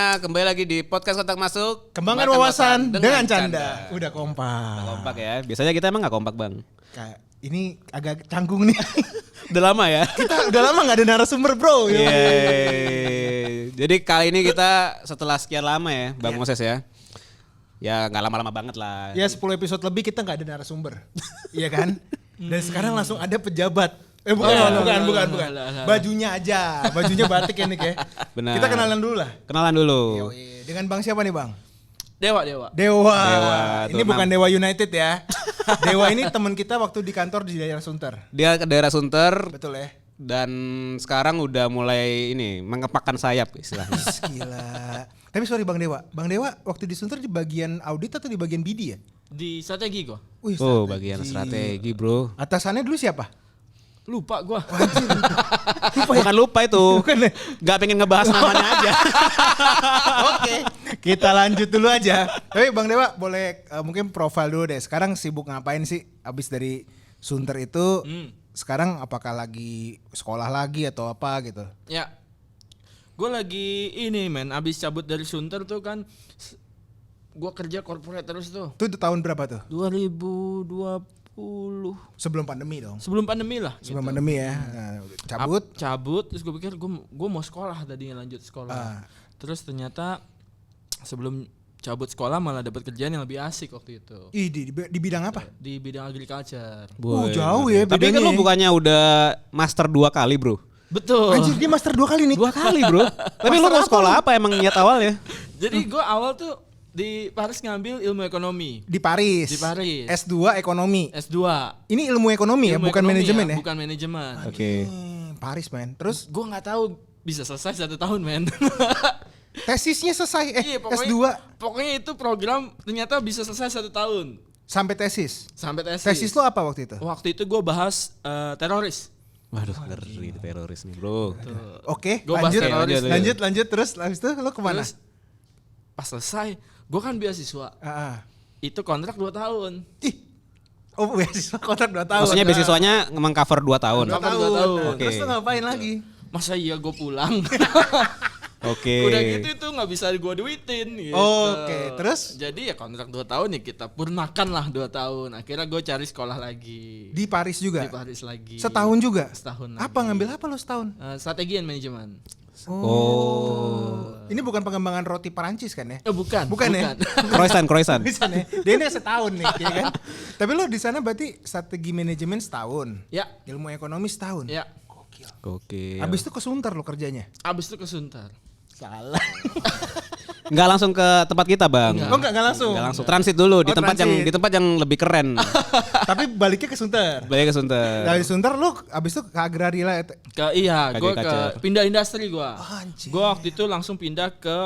semuanya, kembali lagi di podcast Kotak Masuk. Kembangkan wawasan dengan canda. Udah kompak. Udah kompak ya. Biasanya kita emang gak kompak bang. Kayak ini agak canggung nih. Udah lama ya. Kita udah lama gak ada narasumber bro. Jadi kali ini kita setelah sekian lama ya Bang Moses ya. Ya gak lama-lama banget lah. Ya 10 episode lebih kita gak ada narasumber. Iya kan? Dan sekarang langsung ada pejabat. Bukan. Bajunya aja, bajunya batik ya Nick ya. Benar. Kita kenalan dulu lah. Kenalan dulu. Yoi. Dengan Bang siapa nih Bang? Dewa. Dewa. tuh, Ini bukan Dewa United ya. Dewa ini teman kita waktu di kantor di daerah Sunter. Dia ke daerah Sunter. Betul ya. Dan sekarang udah mulai ini mengepakkan sayap istilahnya. Gila. Tapi sorry Bang Dewa waktu di Sunter di bagian audit atau di bagian BD ya? Di strategi gua. Wih, Bagian strategi bro. Atasannya dulu siapa? Lupa gua. Bukan lupa itu. Bukan ya? Gak pengen ngebahas namanya aja. Oke, kita lanjut dulu aja. Tapi Bang Dewa boleh mungkin profil dulu deh. Sekarang sibuk ngapain sih? Abis dari Sunter itu, sekarang apakah lagi sekolah lagi atau apa gitu? Ya. Gua lagi ini abis cabut dari Sunter tuh kan gua kerja corporate terus tuh. Itu tahun berapa tuh? 2020. Sebelum pandemi dong. Sebelum pandemi lah. Sebelum pandemi ya. Nah, cabut. Terus gue pikir gue mau sekolah tadinya, lanjut sekolah. Terus ternyata sebelum cabut sekolah malah dapat kerjaan yang lebih asik waktu itu. Ih, di bidang apa? Di bidang agriculture. Jauh ya Tapi bedanya. kan lu bukannya udah master 2 kali bro? Betul. Anjir dia master 2 kali nih. 2 kali bro. Tapi lu mau sekolah apa emang niat awalnya? Jadi gue awal tuh di Paris ngambil ilmu ekonomi. Di Paris. S2 ekonomi. S2. Ini ilmu ekonomi ya, bukan manajemen ya? Bukan manajemen. Oke. Paris men. Terus Gue nggak tahu bisa selesai 1 tahun men. tesisnya selesai Iya, S2 pokoknya itu program ternyata bisa selesai 1 tahun. sampai tesis. Sampai tesis. Tesis lo apa waktu itu? Waktu itu gue bahas teroris. Waduh ngeri teroris nih bro. Oke, Gua bahas teroris. lanjut terus habis itu lo kemana? Terus pas selesai, gue kan beasiswa. Itu kontrak 2 tahun. Ih. Oh, beasiswa kontrak 2 tahun. Maksudnya beasiswanya memang cover 2 tahun. 2 tahun. 2 tahun. Oke. Terus lo ngapain lagi? Masa iya gue pulang? Oke. Udah gitu itu gak bisa gue duitin gitu. Oke, terus? Jadi ya kontrak 2 tahun ya kita purnakan lah 2 tahun. Akhirnya gue cari sekolah lagi. Di Paris juga? Di Paris lagi. Setahun juga? Setahun lagi. Apa ngambil apa lo setahun? Strategi and manajemen. Ini bukan pengembangan roti Perancis kan ya? Bukan ya? Croissant. Bisa nih. Dia ini setahun nih, ya kan? Tapi lo di sana berarti strategi manajemen setahun. Ya. Ilmu ekonomi setahun. Ya. Oke. Abis itu ke Sunter lo kerjanya? Abis itu ke Sunter. Salah. Nggak langsung ke tempat kita bang. Oh enggak langsung. Nggak langsung. Transit dulu di tempat transit. yang lebih keren. Tapi baliknya ke Sunter. Balik ke Sunter. Dari Sunter lu abis itu ke agraria lah. Gue ke Agriculture. pindah industri gue. Anjir. Gue waktu itu langsung pindah ke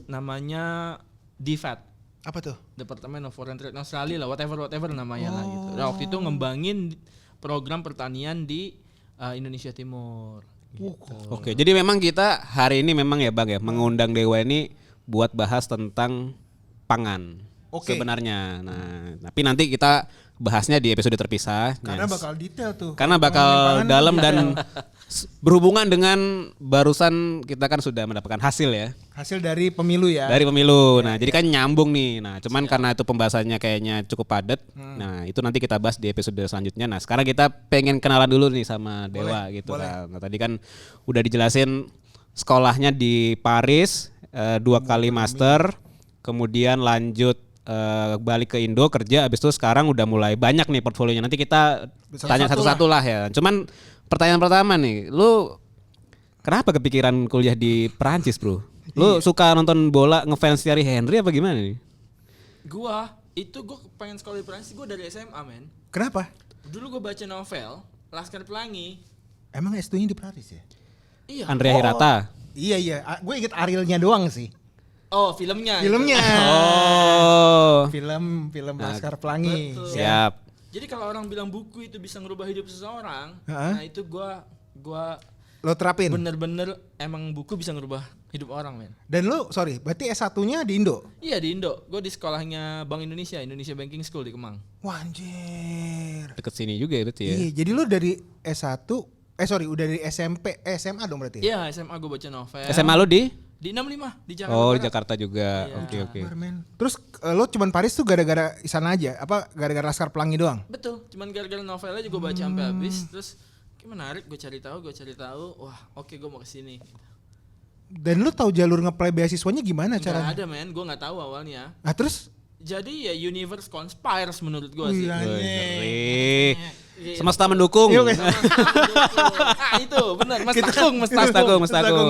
namanya DFAT. Apa tuh? Department of Foreign Trade Australia lah, whatever namanya lah gitu. Nah, waktu itu ngembangin program pertanian di Indonesia Timur. Gitu. Oke, jadi memang kita hari ini memang ya bang ya mengundang Dewa ini buat bahas tentang pangan. Oke. Sebenarnya. Nah, tapi nanti kita bahasnya di episode terpisah. Karena Nah, bakal detail tuh. karena bakal dalam dan berhubungan dengan barusan kita kan sudah mendapatkan hasil ya. Hasil dari pemilu ya. Dari pemilu. Nah, jadi kan nyambung nih. Nah, cuman karena itu pembahasannya kayaknya cukup padat. Nah, itu nanti kita bahas di episode selanjutnya. Nah, sekarang kita pengen kenalan dulu nih sama Dewa gitu kan. Nah, tadi kan udah dijelasin sekolahnya di Paris, 2 kali master, kemudian lanjut balik ke Indo kerja, abis itu sekarang udah mulai banyak nih portfolionya. Nanti kita tanya satu-satu lah ya. Cuman pertanyaan pertama nih, lu kenapa kepikiran kuliah di Perancis bro? Lu suka nonton bola, ngefans Thierry Henry apa gimana nih? Gue pengen sekolah di Perancis, gue dari SMA men. Kenapa? Dulu gue baca novel Laskar Pelangi. Emang S2-nya di Paris ya? Iya. Andrea Hirata. Iya. Gue inget Arielnya doang sih. Oh filmnya. Filmnya. Oh. Film Laskar Pelangi. Betul. Siap. Jadi kalau orang bilang buku itu bisa ngerubah hidup seseorang, Heeh. nah itu gua Lo terapin. bener-bener emang buku bisa ngerubah hidup orang men. Dan lo berarti S1-nya di Indo? Iya di Indo, gue di sekolahnya Bank Indonesia Banking School di Kemang. Wah anjir. Deket sini juga ya berarti ya. Iya, jadi lo dari S1 udah dari SMA dong berarti? Iya SMA gue baca novel. SMA lu di? Di 65 di Jakarta. Oh, di Barat. Jakarta juga. Iya. Oke, oke. Sabar, men. Terus lo cuman Paris tuh gara-gara sana aja? Apa gara-gara Laskar Pelangi doang? Betul, cuman gara-gara novelnya juga baca sampai habis, terus kayak menarik, gue cari tahu, wah oke gue mau kesini. Dan lo tahu jalur ngeplay beasiswanya gimana Gak caranya? ada men, gue nggak tahu awalnya. Ah terus? Jadi ya universe conspires menurut gue sih. Wih, Woi, anjing. ngeri. Semesta mendukung. Iya, oke. Ah itu benar, Mas Takung, Mas Takung.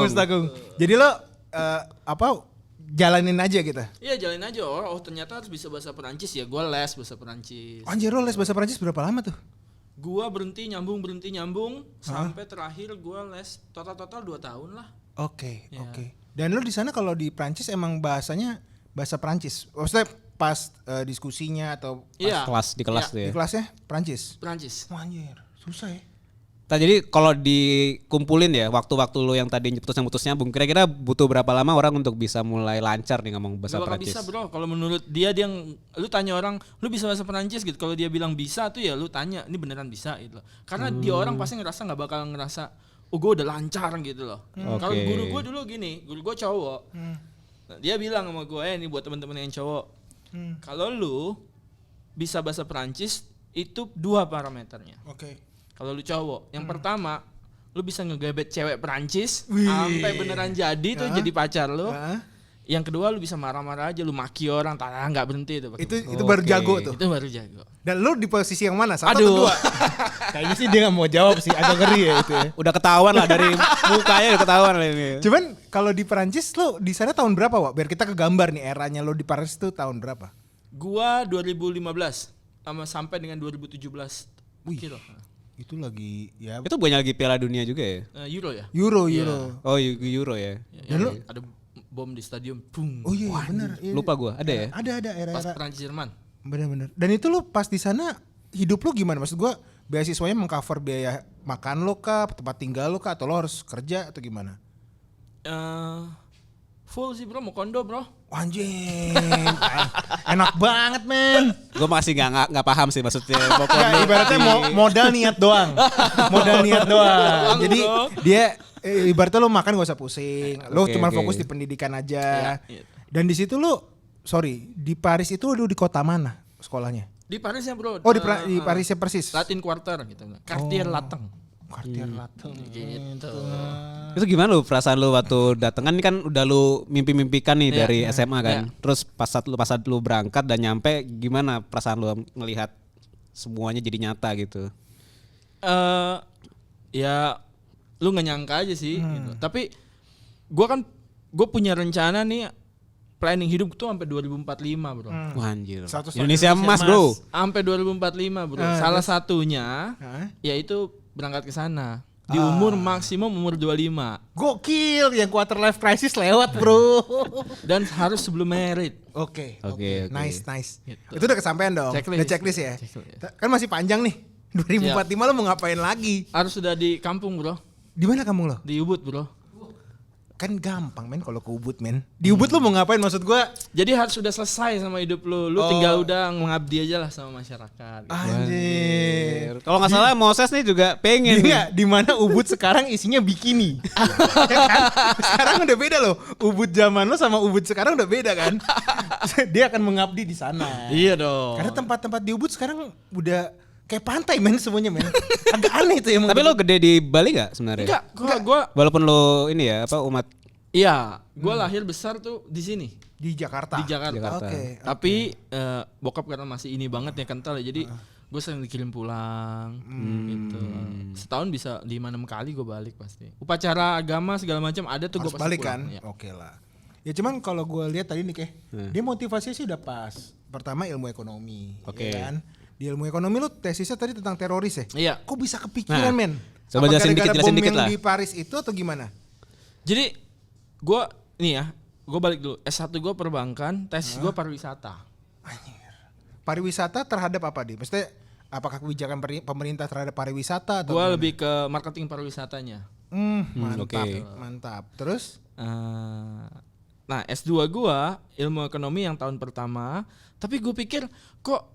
Mas Takung. Jadi lo jalanin aja gitu. Iya jalanin aja, oh ternyata harus bisa bahasa Perancis ya, gue les bahasa Perancis. Anjir lo les bahasa Prancis berapa lama tuh? Gua berhenti nyambung sampai terakhir gua les total 2 tahun lah. Oke, Ya. oke. Dan lo di sana kalau di Prancis emang bahasanya bahasa Prancis. Maksudnya pas diskusinya atau Iya. Kelas di kelas Iya. tuh ya. di kelasnya Prancis. Perancis. Wah, anjir, susah ya. Nah, jadi kalau dikumpulin ya waktu-waktu lo yang tadi putus nyambung, kira-kira butuh berapa lama orang untuk bisa mulai lancar nih ngomong bahasa Gak bakal Prancis? bisa bro, kalau menurut dia yang lu tanya orang, lu bisa bahasa Perancis gitu. Kalau dia bilang bisa tuh ya lu tanya, ini beneran bisa gitu loh. Karena dia orang pasti ngerasa nggak bakal ngerasa, oh gue udah lancar gitu loh. Kalau Oke. guru gue dulu gini, guru gue cowok. Nah, dia bilang sama gue, ini buat teman-teman yang cowok, kalau lu bisa bahasa Perancis itu 2 parameternya. Oke. Kalau lu cowok, yang pertama lu bisa ngegebet cewek Perancis sampai beneran jadi tuh jadi pacar lu. Yang kedua lu bisa marah-marah aja, lu maki orang, nggak berhenti itu. Itu baru Oke. jago tuh. Itu baru jago. Dan lo di posisi yang mana? Satu Aduh. atau dua? Kayaknya sih dia nggak mau jawab sih, agak ngeri ya itu ya. Udah ketahuan lah dari mukanya udah ketahuan lah ini. Cuman kalau di Perancis lo di sana tahun berapa, Wak? Biar kita kegambar nih eranya lo di Paris tuh tahun berapa? Gua 2015 sampai dengan 2017. Kira. Itu lagi ya Itu bukannya lagi Piala Dunia juga ya? Euro ya? Euro. Oh, Euro ya. Dan lu ada bom di stadion, boom. Oh iya, benar. Iya. Lupa gua, ada ya? Ada Pas era-era. Perancis Jerman. Bener-bener. Dan itu lo pas di sana hidup lo gimana? Maksud gua beasiswanya mengcover biaya makan lo kah, tempat tinggal lo kah, atau lo harus kerja atau gimana? Full sih bro, mau kondo bro. Wah, anjing. Enak banget, men. Gue masih nggak paham sih maksudnya. Nggak, ibaratnya modal niat doang. Modal niat doang. Jadi bro. dia ibaratnya lo makan gak usah pusing. Lo Oke, cuma oke. fokus di pendidikan aja. Iya. Dan di situ lo, di Paris itu lo di kota mana sekolahnya? Di Paris ya bro. Oh, di Parisnya persis. Latin Quarter gitu. Cartier Lateng. Quartier Latin. Gitu. Itu gimana lu perasaan lu waktu datengan kan udah lu mimpi-mimpikan nih Iya. dari SMA kan. Iya. Terus pas saat lu berangkat dan nyampe gimana perasaan lu ngelihat semuanya jadi nyata gitu. Ya lu nggak nyangka aja sih gitu. Tapi gue punya rencana nih, planning hidup tuh sampai 2045 bro. Wah, anjir. Satu Indonesia emas, bro. Sampai 2045 bro. Salah satunya Hah? yaitu berangkat ke sana di umur maksimum umur 25 Gokil, yang quarter life crisis lewat, bro. dan harus sebelum merit. Oke. Oke. Nice. Gitu. Itu udah kesampaian dong. Checklist. Udah checklist ya. Checklist. Kan masih panjang nih. 2045 lo mau ngapain lagi? Harus sudah di kampung bro, Di mana kamu lo? di Ubud bro. Kan gampang men kalau ke Ubud men. Di Ubud lo mau ngapain maksud gua? Jadi harus sudah selesai sama hidup lu. Lu tinggal udah mengabdi aja lah sama masyarakat. Anjir. Kalau nggak salah Moses nih juga pengen. Iya, di mana Ubud sekarang isinya bikini. Ya kan? Sekarang udah beda loh. Ubud zaman lo sama Ubud sekarang udah beda kan? Dia akan mengabdi di sana. Iya dong. Karena tempat-tempat di Ubud sekarang udah kayak pantai men semuanya men. Agak aneh itu ya. Tapi lo gede di Bali nggak sebenarnya? Enggak, gua Walaupun lo ini ya apa umat iya, gua lahir besar tuh di sini, di Jakarta. di Jakarta. Jakarta. Oke. Tapi bokap karena masih ini banget ya kental ya. Jadi gue sering dikirim pulang gitu. Setahun bisa 5-6 kali gue balik pasti. Upacara agama segala macam ada tuh gue Harus pasti balik pulang. kan? Ya. Oke lah. Ya cuman kalau gue lihat tadi nih dia motivasinya sih udah pas. Pertama ilmu ekonomi, Oke. ya kan? Di ilmu ekonomi lu tesisnya tadi tentang teroris ya? Iya. Kok bisa kepikiran Nah, men? coba Apa jelasin gara-gara jelasin bom dikit yang lah. di Paris itu atau gimana? Jadi gue nih ya, gue balik dulu. S1 gue perbankan, tesis gue pariwisata. Pariwisata terhadap apa dia? Maksudnya apakah kebijakan pemerintah terhadap pariwisata atau Gue gimana? lebih ke marketing pariwisatanya. Mantap, oke. mantap. Terus? Nah S2 gue ilmu ekonomi yang tahun pertama. Tapi gue pikir kok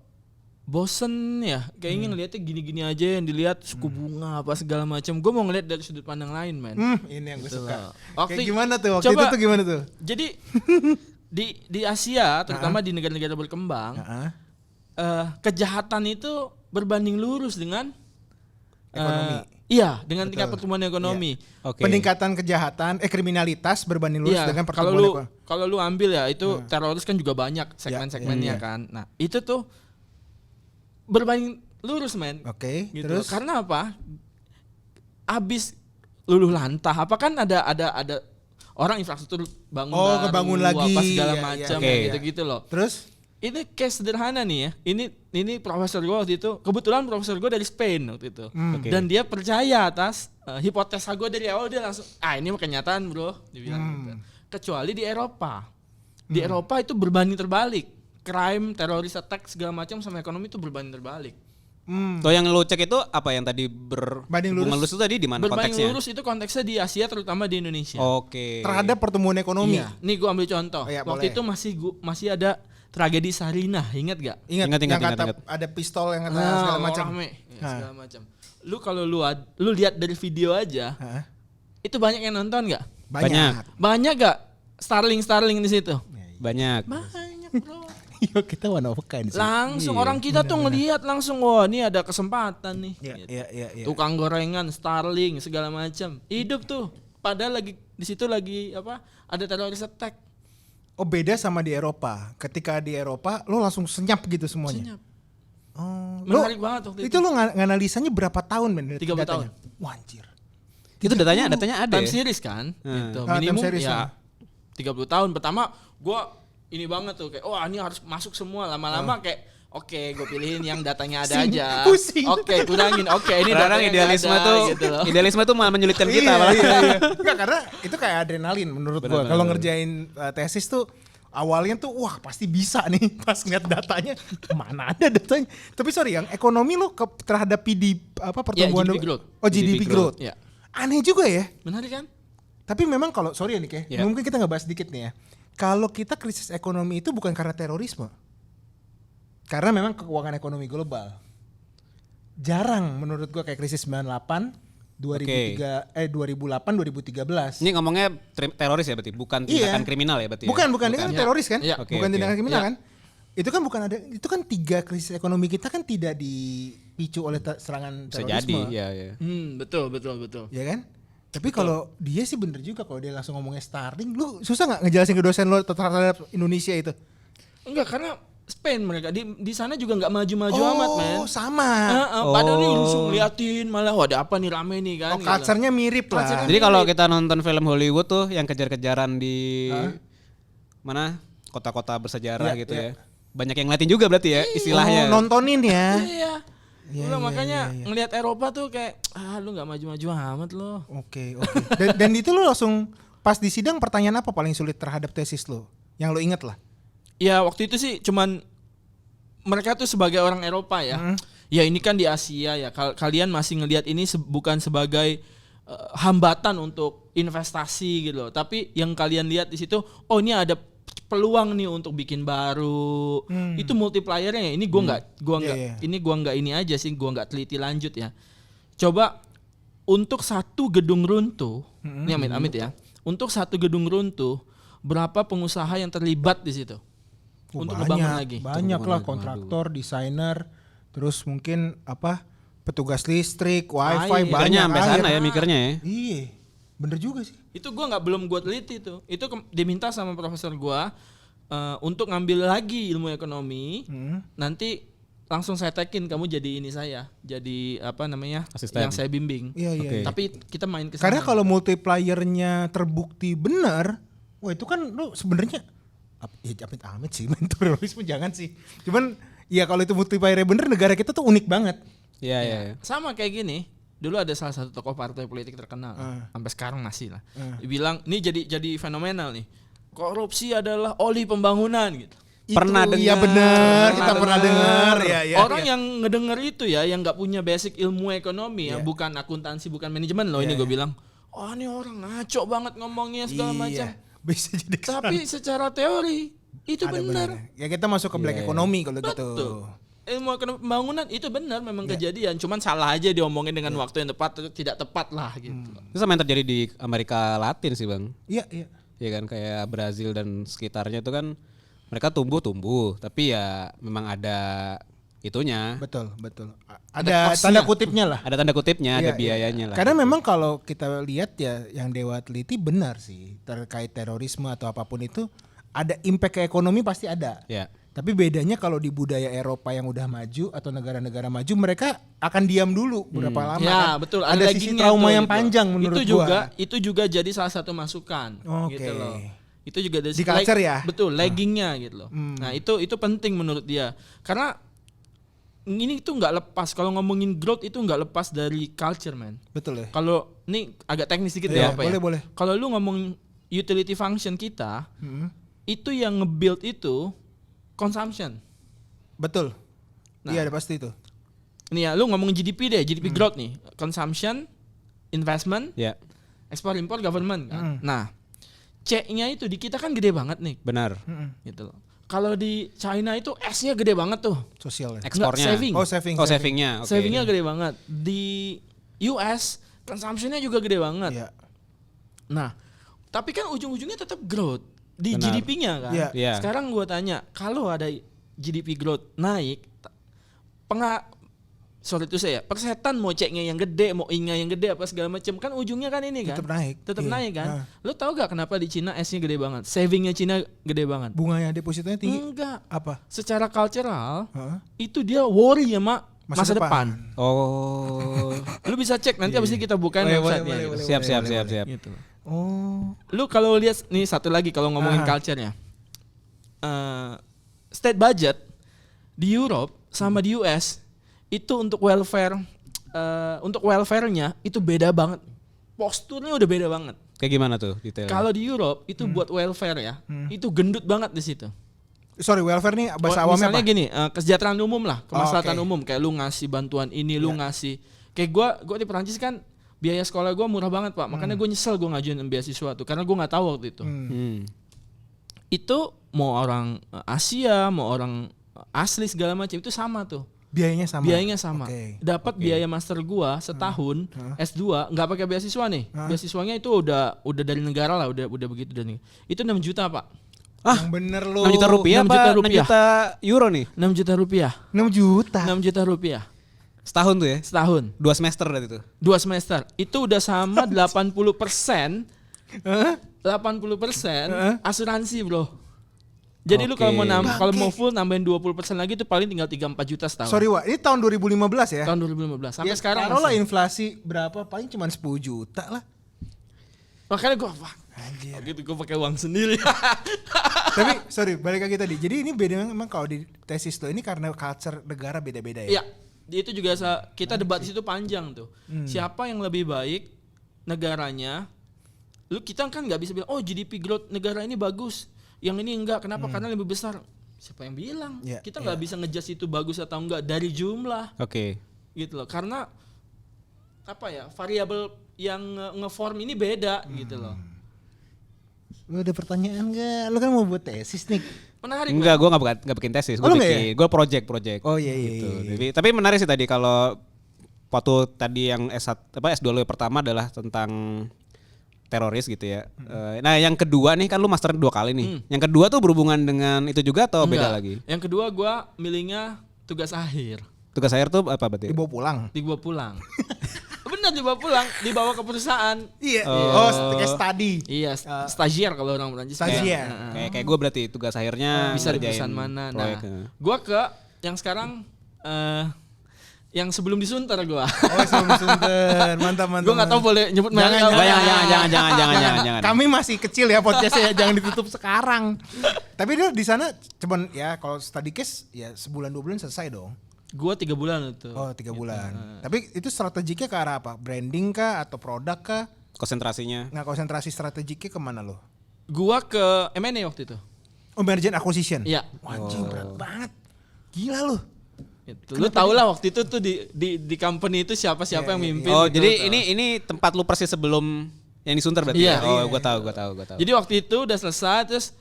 bosen ya, kayaknya ngelihatnya gini-gini aja yang dilihat suku bunga apa segala macam. Gue mau ngeliat dari sudut pandang lain, men. Ini yang gue suka. Waktu- Kayak gimana tuh? Waktu Coba- itu tuh gimana tuh? Jadi di Asia, terutama di negara-negara berkembang, Heeh. kejahatan itu berbanding lurus dengan Ekonomi. Iya, dengan tingkat pertumbuhan ekonomi. Oke. Peningkatan kejahatan, kriminalitas berbanding lurus Iya, dengan kalau pertumbuhan lu ekonomi. kalau lu ambil ya itu teroris kan juga banyak segmen-segmennya iya. kan. Nah, itu tuh berbanding lurus, men. Oke, Gitu. terus Karena apa? Abis luluh lantah, apa kan ada orang infrastruktur bangun baru, kebangun lagi. apa segala Iya, macam iya. kayak Oke. gitu-gitu loh. terus Ini case sederhana nih ya. Ini profesor gue waktu itu, kebetulan profesor gue dari Spain waktu itu. Oke. Dan dia percaya atas hipotesa gue dari awal, dia langsung ini mah kenyataan, bro, dibilang gitu. Kecuali di Eropa. Di Eropa itu berbanding terbalik. Crime, teroris attack segala macam sama ekonomi itu berbanding terbalik. So yang lu cek itu apa yang tadi Banding lurus. lurus itu tadi di mana Berbanding konteksnya? lurus itu konteksnya di Asia, terutama di Indonesia. Oke. terhadap pertumbuhan ekonomi. Iya. Nih gue ambil contoh. Oh, iya, Waktu boleh. itu masih ada tragedi Sarinah, ingat gak? Ingat, Ingat, yang kata ingat. ada pistol yang kata segala macam. Rame, ya, segala macam. Lu kalau lu lihat dari video aja, Hah? itu banyak yang nonton gak? Banyak. Banyak gak Starling di situ? Banyak. Banyak, bro. Yo, kita one of a kind sih. Langsung orang kita tuh ngelihat langsung, wah ini ada kesempatan nih. Iya, Gitu. iya. Tukang gorengan, Starling segala macam. Hidup tuh. Padahal lagi di situ lagi apa? Ada teroris attack. Oh, beda sama di Eropa. Ketika di Eropa lo langsung senyap gitu semuanya. Senyap. Oh, Menarik banget waktu itu lo nganalisanya berapa tahun, men? 30 tahun. Wah, anjir. Itu datanya ada Time ya? series kan? Gitu. Ah, time Minimum series, ya 30 tahun. Pertama gua ini banget tuh kayak wah ini harus masuk semua, lama-lama kayak oke, gue pilihin yang datanya ada Pusing, aja. pusing. Oke, kurangin. Oke, ini Kadang datanya idealisme nggak ada, tuh gitu loh. idealisme tuh malah menyulitkan kita Iya, malah. iya. Enggak, karena itu kayak adrenalin menurut gua. Benar, Kalau benar. ngerjain tesis tuh awalnya tuh wah pasti bisa nih pas ngeliat datanya. Mana ada datanya. Tapi sorry, yang ekonomi lo terhadap pertumbuhan GDP growth. Oh, GDP growth. Ya. Aneh juga ya. Menarik kan? Tapi memang kalau sorry ya nih Keh, Ya. mungkin kita ngebahas dikit nih ya. Kalau kita krisis ekonomi itu bukan karena terorisme. Karena memang keuangan ekonomi global. Jarang menurut gua kayak krisis 98, 2008, 2013. Ini ngomongnya teroris ya berarti, bukan tindakan kriminal ya berarti. Bukan, ya? ini kan Iya. teroris kan? Iya. Oke, Bukan oke. tindakan kriminal Iya. kan? Itu kan bukan ada, itu kan 3 krisis ekonomi kita kan tidak dipicu oleh serangan Bisa terorisme. jadi, ya. Betul. Ya kan? Tapi kalau dia sih bener juga kalau dia langsung ngomongnya Starling, lu susah nggak ngejelasin ke dosen lu terhadap Indonesia itu? Enggak, karena Spain mereka di sana juga nggak maju-maju amat, men. Oh, sama. Padahal nih langsung liatin malah wah ada apa nih rame nih kan. Oh, culture-nya mirip lah. Culture-nya Jadi kalau kita nonton film Hollywood tuh yang kejar-kejaran di mana kota-kota bersejarah Iya, gitu iya. ya. Banyak yang ngeliatin juga berarti ya istilahnya. Oh, nontonin ya. Iya. Iya, Udah, iya, makanya iya. ngelihat Eropa tuh kayak lu nggak maju-maju amat lo. Oke. Dan itu lu langsung pas di sidang pertanyaan apa paling sulit terhadap tesis lu? Yang lu inget lah. Ya waktu itu sih cuman mereka tuh sebagai orang Eropa ya. Ya ini kan di Asia ya. Kalian masih ngelihat ini bukan sebagai hambatan untuk investasi gitu loh. Tapi yang kalian lihat di situ, oh ini ada peluang nih untuk bikin baru. Itu multipliernya ya. Ini gua nggak Iya. ini gua nggak ini aja sih, gua nggak teliti lanjut ya. Coba untuk satu gedung runtuh, ini amit-amit ya. Untuk satu gedung runtuh, berapa pengusaha yang terlibat di situ? Untuk ngebangun lagi. Banyak lah kontraktor, desainer, terus mungkin petugas listrik, wifi, Air. Mikirnya banyak sampai sana ya mikirnya ya. Iya, bener juga sih. Itu belum gua teliti tuh. Itu diminta sama profesor gua untuk ngambil lagi ilmu ekonomi. Nanti langsung saya tekin kamu jadi ini saya, jadi apa namanya? Asisten. Yang saya bimbing. Iya, iya. Oke. iya. Tapi kita main ke sana. Karena kalau multipliernya terbukti benar, wah itu kan lu sebenarnya amit-amit sih, main terorisme jangan sih. Cuman ya kalau itu multipliernya bener, negara kita tuh unik banget. Iya, iya. Sama kayak gini. Dulu ada salah satu tokoh partai politik terkenal, sampai sekarang masih lah. Dia bilang, ini jadi fenomenal nih. Korupsi adalah oli pembangunan gitu. Pernah Itu, Iya dengar. bener, kita pernah dengar. Ya, Orang yang ngedenger itu ya, yang nggak punya basic ilmu ekonomi ya, bukan akuntansi, bukan manajemen loh. Ini gue bilang, oh ini orang ngaco banget ngomongnya segala macam. Bisa jadi kesana. Tapi secara teori itu Ada benar. benernya. Ya kita masuk ke black economy kalau gitu. Betul. ilmu ekonomi pembangunan itu benar memang kejadian, cuman salah aja diomongin dengan waktu yang tepat atau tidak tepat lah gitu. Itu sama yang terjadi di Amerika Latin sih bang. Iya, iya. Ya kan kayak Brazil dan sekitarnya itu kan mereka tumbuh tapi ya memang ada itunya. Betul, betul. Ada Ada cost-nya. tanda kutipnya lah. Ada tanda kutipnya, ada Iya, biayanya iya. lah. Karena memang kalau kita lihat ya yang Dewa teliti benar sih terkait terorisme atau apapun itu ada impact ke ekonomi pasti ada. Ya. Tapi bedanya kalau di budaya Eropa yang udah maju atau negara-negara maju mereka akan diam dulu berapa lama Ya kan. betul, Ada sisi laggingnya trauma tuh, yang gitu. panjang menurut Itu juga jadi salah satu masukan Oke. gitu loh. Itu juga dari Di culture ya? Betul, laggingnya gitu loh. Nah, itu penting menurut dia. Karena ini tuh nggak lepas kalau ngomongin growth itu nggak lepas dari culture, man. Betul ya. Kalau ini agak teknis dikit Iya, ya apa boleh, ya? boleh. Kalau lu ngomong utility function kita, Mm-mm. itu yang nge-build itu consumption. Betul. Nah. Iya, ada pasti itu. Ini ya, lu ngomong GDP deh, GDP growth nih. Consumption, investment, Ya, ekspor impor, government kan. Mm. Nah, C-nya itu di kita kan gede banget nih, benar. gitu loh. Kalau di China itu S-nya gede banget tuh. Sosial ya. Ekspornya. saving. Oh, saving. Oh, savingnya. Oke. Savingnya gede banget. Di US, consumption-nya juga gede banget. Iya. Nah, tapi kan ujung-ujungnya tetap growth di Benar. GDP-nya kan. Iya. Iya. Sekarang gua tanya, kalau ada GDP growth naik, persetan mau ceknya yang gede, mau I-nya yang gede apa segala macam kan ujungnya kan ini kan. Tetap naik. Tetap Iya. naik kan. Nah. Lo tau gak kenapa di Cina S-nya gede banget? Savingnya Cina gede banget. Bunganya depositonya tinggi. Enggak. Apa? Secara cultural Heeh. itu dia worry sama masa depan. Oh. Lu bisa cek nanti abis ini kita bukain Boleh, website-nya. boleh, gitu. boleh. Siap. Gitu. Oh. Lu kalau lihat nih satu lagi kalau ngomongin culture-nya. State budget di Europe sama di US itu untuk welfare-nya itu beda banget. Posturnya udah beda banget. Kayak gimana tuh detailnya? Kalau di Europe itu buat welfare ya, itu gendut banget di situ. Sorry, welfare nih bahasa awamnya Misalnya apa? gini, kesejahteraan umum lah, kemaslahatan oke. umum kayak lu ngasih bantuan ini, lu ngasih kayak gua di Perancis kan biaya sekolah gua murah banget, Pak. Makanya gua nyesel gua ngajuin beasiswa tuh karena gua nggak tahu waktu itu. Itu mau orang Asia, mau orang asli segala macam itu sama tuh. Biayanya sama. Biayanya sama. Oke. Dapat biaya master gua setahun S2 nggak pakai beasiswa nih. Beasiswanya itu udah dari negara lah, udah begitu dan itu 6 juta, Pak. Yang bener lu. 6 juta rupiah 6 apa juta 6 rupiah. juta euro nih? 6 juta rupiah. 6 juta. 6 juta rupiah Setahun tuh ya? setahun. 2 semester berarti tuh. 2 semester. Itu udah sama 80% Hah? 80% asuransi, Bro. Jadi lu Oke. kalau mau full nambahin 20% lagi itu paling tinggal 3-4 juta setahun. Sorry, Wak. Ini tahun 2015 ya? Tahun 2015 sampai Ya, sekarang taruhlah masih. inflasi berapa? Paling cuma 10 juta lah. Makanya gua wah, gitu gua pakai uang sendiri. Tapi sorry, balik lagi tadi. Jadi ini beda memang kalau di tesis lo ini karena culture negara beda-beda ya? Iya. Itu juga kita debat di situ panjang tuh. Siapa yang lebih baik negaranya? Kita kan nggak bisa bilang, oh GDP growth negara ini bagus, yang ini enggak. Kenapa? Karena lebih besar. Siapa yang bilang? Iya, Kita nggak bisa ngejudge itu bagus atau enggak dari jumlah, Oke. gitu loh. Karena apa ya? Variabel yang ngeform ini beda, gitu loh. Lu ada pertanyaan nggak? Lu kan mau buat tesis nih. Menarik. Enggak, gue nggak bikin tesis, Oh, gue lu nggak bikin, gue project. Oh iya iya. Gitu. iya. Jadi, tapi menarik sih tadi kalau waktu tadi yang S2 lo pertama adalah tentang teroris gitu ya. Nah yang kedua nih kan lu master 2 kali nih. Yang kedua tuh berhubungan dengan itu juga atau beda Enggak. lagi? Yang kedua gua milihnya tugas akhir. Tugas akhir tuh apa berarti? Dibawa pulang. Dibawa pulang. Benar dibawa pulang, dibawa ke perusahaan. Iya. Oh. Kayak study. Iya, stagiair kalau orang Perancis. Stagiair. Kayak gue berarti tugas akhirnya Bisa di ngerjain perusahaan mana. Nah, proyek. gua ke yang sekarang yang sebelum disunter gua. Oh, sebelum Sunter. Mantap. Gua nggak tahu boleh nyebut merek Jangan, apa. Jangan. Kami masih kecil ya podcastnya, jangan ditutup sekarang. Tapi dia di sana cuman ya kalau study case ya sebulan 2 bulan selesai dong. Gua 3 bulan itu. Oh 3 bulan. Tapi itu strategiknya ke arah apa? Branding kah atau produk kah? Konsentrasinya. Nah konsentrasi strategiknya kemana lo? Gua ke M&A waktu itu. Oh merger acquisition? Iya. Wah, anjing berat banget. Gila lo. Gitu. Lu tau lah waktu itu tuh di company itu siapa yang mimpin. Oh, gitu, jadi tau. ini tempat lu persis sebelum yang disunter berarti. Iya. Ya? Oh, gue tahu. Jadi waktu itu udah selesai terus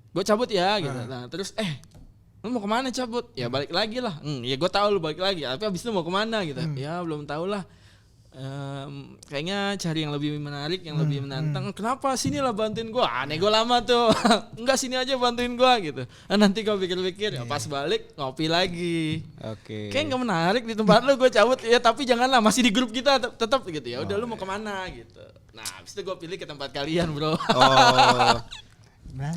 gue cabut ya gitu. Nah, terus Lu mau kemana cabut? Ya balik lagi lah. Ya gue tahu lu balik lagi. Tapi abis itu mau kemana gitu? Ya belum tahu lah. Kayaknya cari yang lebih menarik, yang lebih menantang. Kenapa sini lah bantuin gue? Nego lama tuh. Enggak, sini aja bantuin gue gitu. Nanti gue pikir-pikir, pas balik ngopi lagi. Oke. Kayak nggak menarik di tempat lu, gue cabut. Ya tapi janganlah, masih di grup kita tetap gitu ya. Udah lu mau kemana gitu. Nah abis itu gue pilih ke tempat kalian bro. Oh.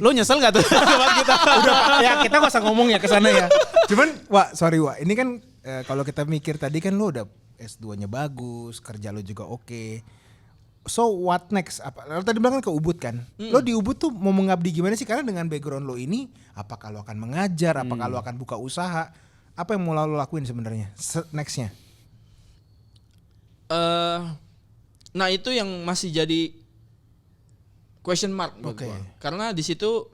Lu nyesel gak tuh tempat kita? Udah ya kita gak usah ngomong ya ke sana ya. Cuman sorry ini kan kalau kita mikir tadi kan lu udah S2-nya bagus, kerja lu juga oke. So what next? Lo tadi bilang kan ke Ubud kan? Lo di Ubud tuh mau mengabdi gimana sih? Karena dengan background lo ini, apakah lo akan mengajar, apakah lo akan buka usaha? Apa yang mau lo lakuin sebenarnya nextnya? Nah itu yang masih jadi question mark buat gua. Karena di situ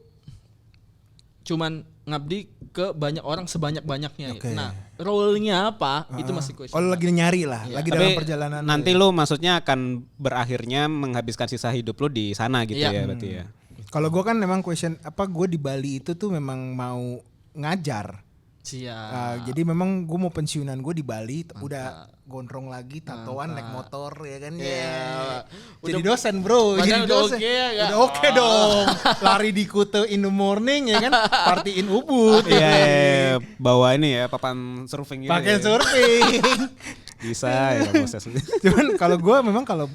cuman ngabdi ke banyak orang sebanyak-banyaknya. Okay. Nah, role-nya apa? Itu masih question. Oh, lo lagi nyari lah, lagi dalam perjalanan. Nanti lo maksudnya akan berakhirnya menghabiskan sisa hidup lo di sana gitu ya berarti ya. Kalau gue kan memang gue di Bali itu tuh memang mau ngajar. Siap. Jadi memang gue mau pensiunan gue di Bali. Udah gondrong lagi, tatoan, naik motor ya kan. Jadi dosen bro. Jadi udah dosen. Udah oke dong. Lari di Kuta in the morning ya kan. Party in Ubud. Iya, bawa ini ya papan surfing gitu. Pakai ya. surfing. Bisa ya proses. Cuman kalau gue memang kalau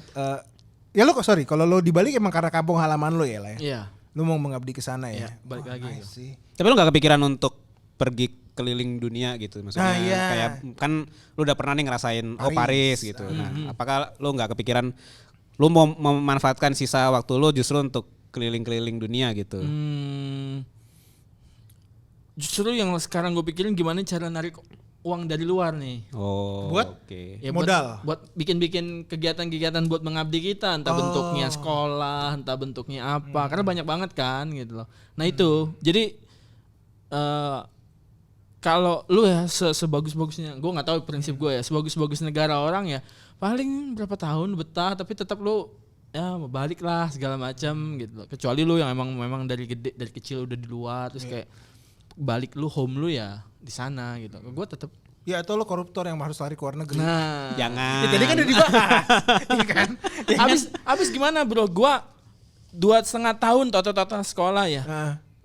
ya lo kalau lo di Bali emang karena kampung halaman lo ya lah ya. Iya. Lo mau mengabdi ke sana ya. Balik lagi. Nice sih. Tapi lo gak kepikiran untuk pergi keliling dunia gitu maksudnya kayak kan lu udah pernah nih ngerasain Paris gitu. Nah, apakah lu nggak kepikiran lu mau memanfaatkan sisa waktu lu justru untuk keliling-keliling dunia gitu? Justru yang sekarang gue pikirin gimana cara narik uang dari luar nih. Oh, buat ya, modal. Buat bikin kegiatan-kegiatan buat mengabdi kita, entah bentuknya sekolah, entah bentuknya apa. Karena banyak banget kan gitu loh. Nah itu, jadi kalau lu ya sebagus-bagusnya, gue nggak tahu prinsip gue ya, sebagus-bagus negara orang ya paling berapa tahun betah, tapi tetap lu ya balik lah segala macam gitu. Kecuali lu yang memang dari kecil udah di luar, terus kayak balik lu home lu ya di sana gitu. Gue tetap. Ya atau lo koruptor yang harus lari ke luar negeri. Nah, jangan. Tadi kan udah dibahas, iya kan? Abis gimana bro? Gue 2,5 tahun total sekolah ya.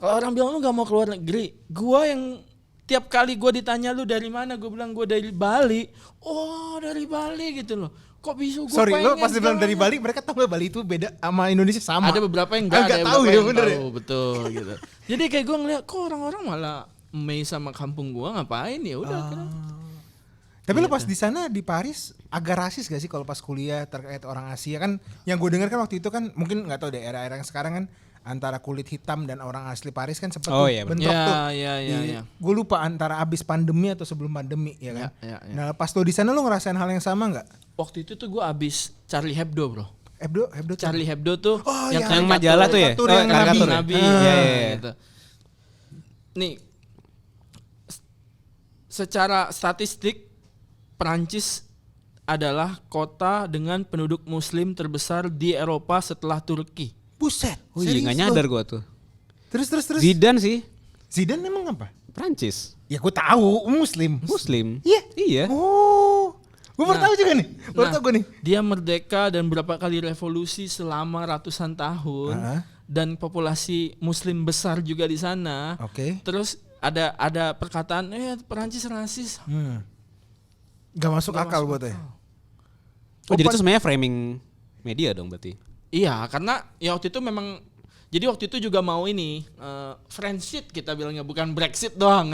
Kalau orang bilang lu nggak mau keluar negeri, gue yang tiap kali gue ditanya lu dari mana, gue bilang gue dari Bali. Oh dari Bali gitu loh. Kok bisa gue Sorry, lo pas bilang dari Bali, mereka tahu gak Bali itu beda sama Indonesia sama? Ada beberapa yang enggak, ada tahu ya bener ya. Betul gitu. Jadi kayak gue ngeliat kok orang-orang malah main sama kampung gue ngapain ya udah. Tapi lo pas di sana di Paris agak rasis gak sih kalau pas kuliah terkait orang Asia kan? Yang gue dengar kan waktu itu kan mungkin nggak tahu deh era-era yang sekarang kan antara kulit hitam dan orang asli Paris kan sempat bentrok tuh. Iya. Gue lupa antara abis pandemi atau sebelum pandemi ya kan. Ya. Nah pas lo di sana lo ngerasain hal yang sama nggak? Waktu itu tuh gue abis Charlie Hebdo bro. Hebdo Charlie Hebdo tuh yang majalah tuh ya. Yang Nabi. Gitu. Nih secara statistik Perancis adalah kota dengan penduduk muslim terbesar di Eropa setelah Turki. Buset. Oh iya gak nyadar gue tuh. Terus. Zidane sih. Zidane emang apa? Prancis. Ya gue tahu Muslim. Iya. Oh. Gue baru tahu juga nih. Baru tahu gue nih. Dia merdeka dan berapa kali revolusi selama ratusan tahun. Dan populasi Muslim besar juga di sana. Oke. Terus ada perkataan Perancis rasis. Gak masuk akal buat ya. Oh jadi itu sebenarnya framing media dong berarti. Iya, karena ya waktu itu memang jadi waktu itu juga mau ini friendship kita bilangnya, bukan Brexit doang.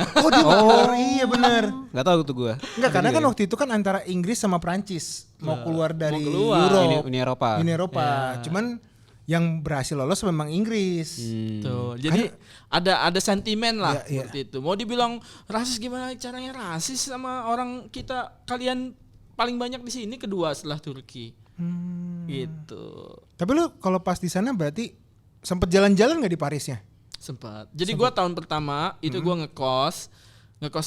Iya benar. Gak tahu tuh gue. Enggak, karena kan waktu itu kan antara Inggris sama Prancis mau keluar dari Eropa. Uni Eropa. Ya. Cuman yang berhasil lolos memang Inggris. Tuh, jadi ada sentimen lah seperti itu. Mau dibilang rasis gimana caranya rasis sama orang kita, kalian paling banyak di sini kedua setelah Turki. Gitu. Tapi lo kalau pas di sana berarti sempet jalan-jalan nggak di Parisnya? Sempat. Jadi gue tahun pertama itu gue ngekos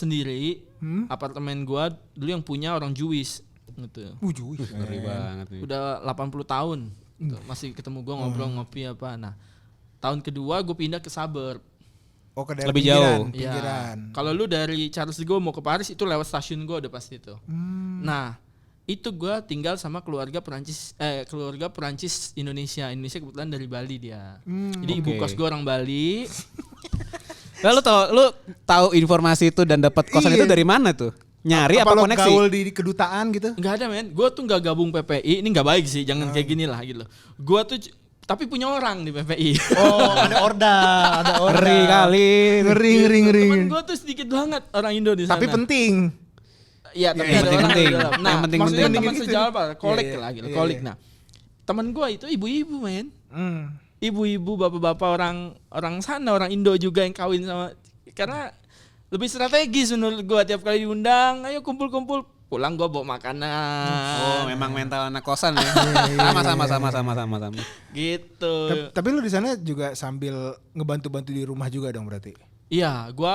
sendiri. Apartemen gue dulu yang punya orang Jewish gitu. Jewish. Ngeri banget nih. Udah 80 tahun. Gitu. Masih ketemu gue ngobrol ngopi apa. Nah tahun kedua gue pindah ke suburb. Oh ke daerah Lebih jauh. pinggiran. Kalau lu dari Charles de Gaulle mau ke Paris itu lewat stasiun gue udah pasti itu. Nah, itu gue tinggal sama keluarga Perancis Indonesia. Indonesia kebetulan dari Bali dia. Jadi ibu Oke. kos gue orang Bali. Lalu lu tahu informasi itu dan dapat kosan Iya. itu dari mana tuh? Nyari apa lo koneksi? gaul di kedutaan gitu? Nggak ada men, gue tuh nggak gabung PPI. Ini nggak baik sih, jangan kayak gini lah gitu. Gue tuh tapi punya orang di PPI. Oh, ada orda. Ngeri kali. Ngeri. Temen gue tuh sedikit banget orang Indo di sana. Tapi penting. Iya, tapi yang ada orang penting-penting. di dalam. Nah, Yang penting-penting. maksudnya teman Gitu. sejawat Pak, kolik Iya, lah gitu, iya, kolik. iya. Nah, temen gue itu ibu-ibu men. Ibu-ibu, bapak-bapak orang sana, orang Indo juga yang kawin sama, karena lebih strategis menurut gue. Tiap kali diundang, ayo kumpul-kumpul, pulang gue bawa makanan. Oh, memang mental anak kosan ya. Sama. Gitu. Tapi lu di sana juga sambil ngebantu-bantu di rumah juga dong berarti. Iya, gue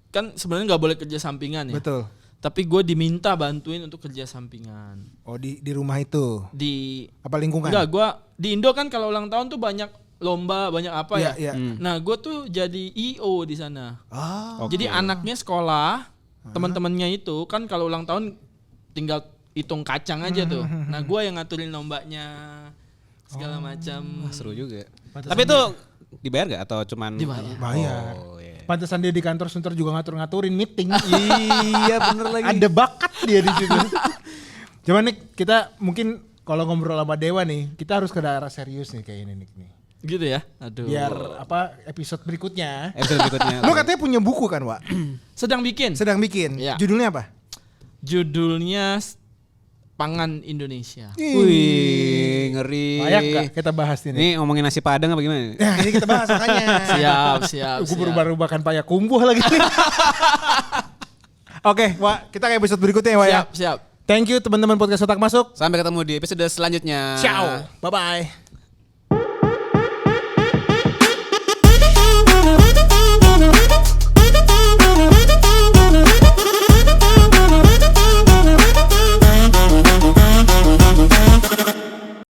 kan sebenarnya nggak boleh kerja sampingan ya. Betul. Tapi gue diminta bantuin untuk kerja sampingan. Oh di rumah itu. Di Apa lingkungan? enggak, gue di Indo kan kalau ulang tahun tuh banyak lomba, banyak apa Iya, ya. iya. Nah, gue tuh jadi IO di sana. Ah. Jadi anaknya sekolah, teman-temannya itu kan kalau ulang tahun tinggal hitung kacang aja tuh. Nah, gue yang ngaturin lombanya segala macam. Seru juga. Tapi itu dibayar gak atau cuman Dibayar. Bayar. Oh, iya. Pantesan dia di kantor Sunter juga ngatur-ngaturin meeting. Iya, bener lagi. Ada bakat dia di situ. Cuman nih kita mungkin kalau ngobrol sama Dewa nih, kita harus ke daerah serius nih kayak ini nih. Gitu ya. Aduh. Biar apa episode berikutnya. Episode berikutnya. Lu katanya punya buku kan, Wak? Sedang bikin. Sedang bikin. Iya. Judulnya apa? Judulnya Pangan Indonesia. Wih, ngeri. Layak gak kita bahas ini? Ini ngomongin nasi padang apa gimana? Nah, ini kita bahas makanya. Siap. Gue berubah-ubahkan payakumbuh lagi. Oke, Wak, kita ke episode berikutnya ya, Wak ya. Siap. Thank you teman-teman podcast Otak Masuk. Sampai ketemu di episode selanjutnya. Ciao. Bye-bye.